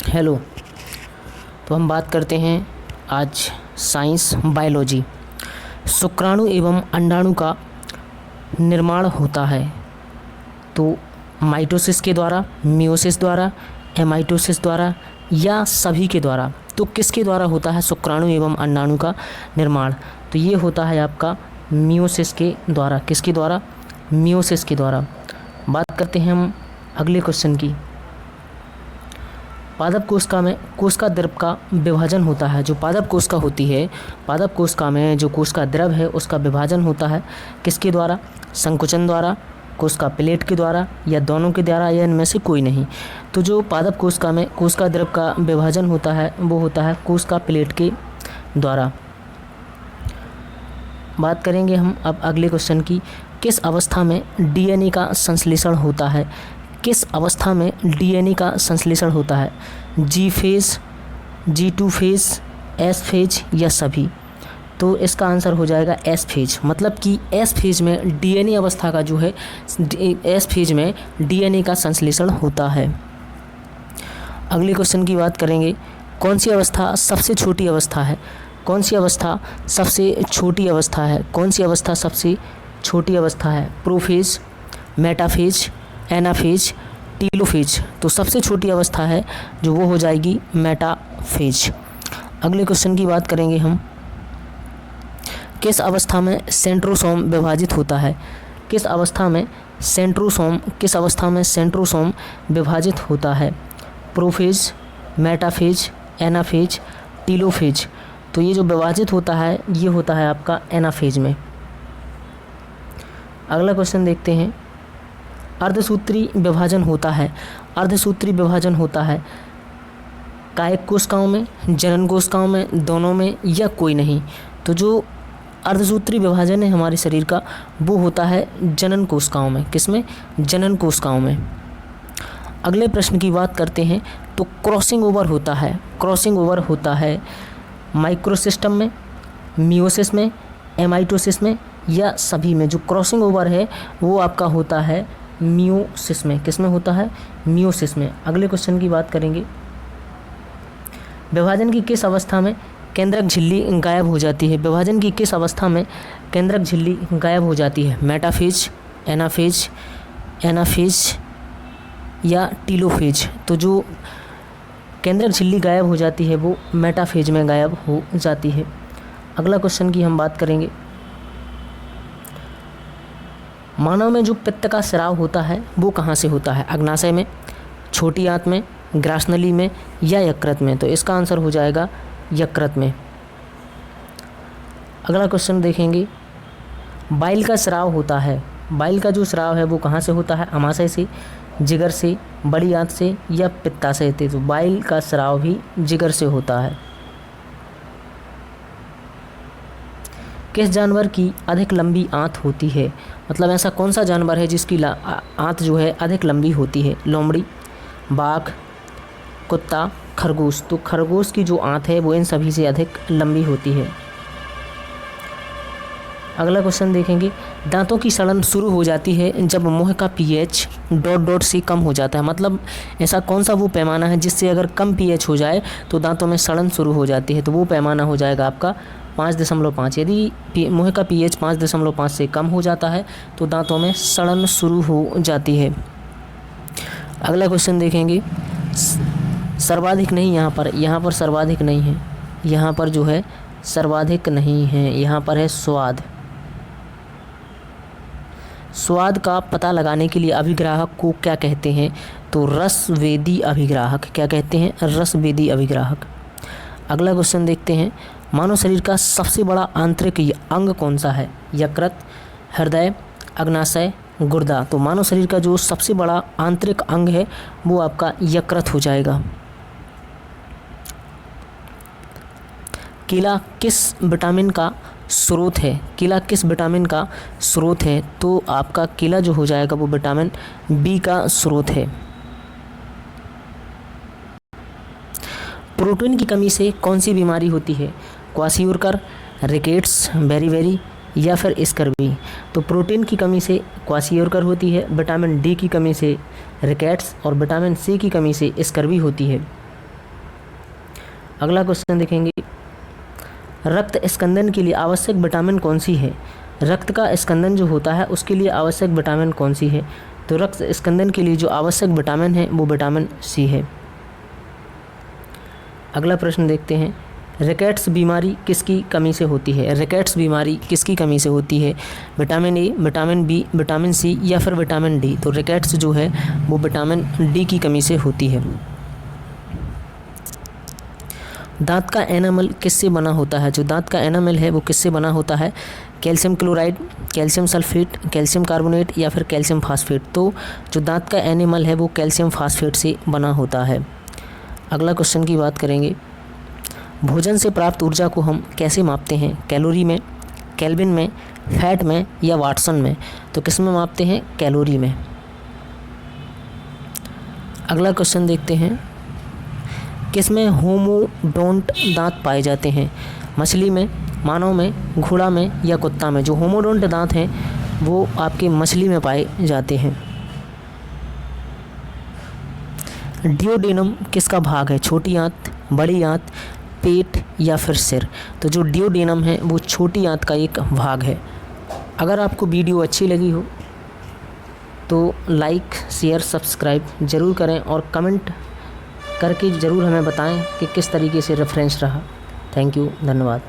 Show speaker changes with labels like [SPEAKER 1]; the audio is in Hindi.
[SPEAKER 1] हेलो। तो हम बात करते हैं आज साइंस बायोलॉजी। शुक्राणु एवं अंडाणु का निर्माण होता है तो माइटोसिस के द्वारा, मियोसिस द्वारा, एमाइटोसिस द्वारा या सभी के द्वारा। तो किसके द्वारा होता है शुक्राणु एवं अंडाणु का निर्माण? तो ये होता है आपका मियोसिस के द्वारा। किसके द्वारा? मियोसिस के द्वारा। बात करते हैं हम अगले क्वेश्चन की। पादप कोशिका में कोशिका द्रव का विभाजन होता है। जो पादप कोशिका होती है, पादप कोशिका में जो कोशिका द्रव है उसका विभाजन होता है किसके द्वारा? संकुचन द्वारा, कोशिका प्लेट के द्वारा या दोनों के द्वारा या इनमें से कोई नहीं। तो जो पादप कोशिका में कोशिका द्रव का विभाजन होता है वो होता है कोशिका प्लेट के द्वारा। बात करेंगे हम अब अगले क्वेश्चन की। किस अवस्था में डीएनए का संश्लेषण होता है? किस अवस्था में डीएनए का संश्लेषण होता है? G phase, G2 phase, S phase या सभी? तो इसका आंसर हो जाएगा एस फेज। मतलब कि एस फेज में डीएनए अवस्था का जो है, एस फेज में डीएनए का संश्लेषण होता है। अगले क्वेश्चन की बात करेंगे। कौन सी अवस्था सबसे छोटी अवस्था है? कौन सी अवस्था सबसे छोटी अवस्था है? कौन सी अवस्था सबसे छोटी अवस्था है? Prophase, metaphase, anaphase, telophase. तो सबसे छोटी अवस्था है जो वो हो जाएगी मेटाफेज। अगले क्वेश्चन की बात करेंगे हम। किस अवस्था में सेंट्रोसोम विभाजित होता है? किस अवस्था में सेंट्रोसोम विभाजित होता है? Prophase, metaphase, anaphase, telophase. तो ये जो विभाजित होता है ये होता है आपका एनाफेज में। अगला क्वेश्चन देखते हैं। अर्धसूत्री विभाजन होता है। अर्धसूत्री विभाजन होता है कायिक कोशिकाओं में, जनन कोशिकाओं में, दोनों में या कोई नहीं। तो जो अर्धसूत्री विभाजन है हमारे शरीर का वो होता है जनन कोशिकाओं में। किसमें? जनन कोशिकाओं में। अगले प्रश्न की बात करते हैं। तो क्रॉसिंग ओवर होता है, क्रॉसिंग ओवर होता है माइक्रोसिस्टम में, मियोसिस में, एमाइटोसिस में या सभी में। जो क्रॉसिंग ओवर है वो आपका होता है मियोसिस में। किस में होता है? मियोसिस में। अगले क्वेश्चन की बात करेंगे। विभाजन की किस अवस्था में केंद्रक झिल्ली गायब हो जाती है? विभाजन की किस अवस्था में केंद्रक झिल्ली गायब हो जाती है? मेटाफेज, एनाफेज या टीलोफेज? तो जो केंद्रक झिल्ली गायब हो जाती है वो मेटाफेज में गायब हो जाती है। अगला क्वेश्चन की हम बात करेंगे। मानव में जो पित्त का स्राव होता है वो कहाँ से होता है? अग्नाशय में, छोटी आंत में, ग्रासनली में या यकृत में? तो इसका आंसर हो जाएगा यकृत में। अगला क्वेश्चन देखेंगे। बाइल का स्राव होता है, बाइल का जो स्राव है वो कहाँ से होता है? अमाशय से, जिगर से, बड़ी आंत से या पित्ताशय से? तो बाइल का स्राव भी जिगर से होता है। किस जानवर की अधिक लंबी आंत होती है? मतलब ऐसा कौन सा जानवर है जिसकी आंत जो है अधिक लंबी होती है? लोमड़ी, बाघ, कुत्ता, खरगोश? तो खरगोश की जो आंत है वो इन सभी से अधिक लंबी होती है। अगला क्वेश्चन देखेंगे। दांतों की सड़न शुरू हो जाती है जब मुंह का पीएच ... से कम हो जाता है। मतलब ऐसा कौन सा वो पैमाना है जिससे अगर कम पीएच हो जाए तो दांतों में सड़न शुरू हो जाती है? तो वो पैमाना हो जाएगा आपका 5.5। यदि मुंह का पीएच 5.5 से कम हो जाता है तो दांतों में सड़न शुरू हो जाती है। अगला क्वेश्चन देखेंगे। सर्वाधिक नहीं, यहाँ पर सर्वाधिक नहीं है, यहाँ पर जो है सर्वाधिक नहीं है, यहाँ पर है स्वाद। स्वाद का पता लगाने के लिए अभिग्राहक को क्या कहते हैं? तो रसवेदी अभिग्राहक। क्या कहते हैं? रसवेदी अभिग्राहक। अगला क्वेश्चन देखते हैं। मानव शरीर का सबसे बड़ा आंतरिक अंग कौन सा है? यकृत, हृदय, अग्नाशय, गुर्दा? तो मानव शरीर का जो सबसे बड़ा आंतरिक अंग है वो आपका यकृत हो जाएगा। केला किस विटामिन का स्रोत है? केला किस विटामिन का स्रोत है? तो आपका केला जो हो जाएगा वो विटामिन बी का स्रोत है। प्रोटीन की कमी से कौन सी बीमारी होती है? क्वाशियोरकर, रिकेट्स, बेरी या फिर स्कर्वी? तो प्रोटीन की कमी से क्वाशियोरकर होती है, विटामिन डी की कमी से रिकेट्स और विटामिन सी की कमी से स्कर्वी होती है। अगला क्वेश्चन देखेंगे, रक्त स्कंदन के लिए आवश्यक विटामिन कौन सी है? रक्त का स्कंदन जो होता है उसके लिए आवश्यक विटामिन कौन सी है? तो रक्त स्कंदन के लिए जो आवश्यक विटामिन है वो विटामिन सी है। अगला प्रश्न देखते हैं, रिकेट्स बीमारी किसकी कमी से होती है? रिकेट्स बीमारी किसकी कमी से होती है? Vitamin A, vitamin B, vitamin C या फिर विटामिन डी? तो रिकेट्स जो है वो विटामिन डी की कमी से होती है। दांत का एनामल किससे बना होता है? जो दांत का एनामल है वो किससे बना होता है? Calcium chloride, calcium sulphate, calcium carbonate या फिर कैल्शियम फास्फेट? तो जो दांत का एनामल है वो कैल्शियम फास्फेट से बना होता है। अगला क्वेश्चन की बात करेंगे, भोजन से प्राप्त ऊर्जा को हम कैसे मापते हैं? कैलोरी में, केल्विन में, फैट में या वाटसन में? तो किस में मापते हैं? कैलोरी में। अगला क्वेश्चन देखते हैं, किस में होमोडोंट दांत पाए जाते हैं? मछली में, मानव में, घोड़ा में या कुत्ता में? जो होमोडोंट दांत हैं वो आपके मछली में पाए जाते हैं। डियोडेनम किसका भाग है? छोटी आंत, बड़ी आंत, पेट या फिर सिर? तो जो डियोडेनम है वो छोटी आंत का एक भाग है। अगर आपको वीडियो अच्छी लगी हो तो लाइक, शेयर, सब्सक्राइब ज़रूर करें और कमेंट करके ज़रूर हमें बताएं कि किस तरीके से रेफरेंस रहा। थैंक यू, धन्यवाद।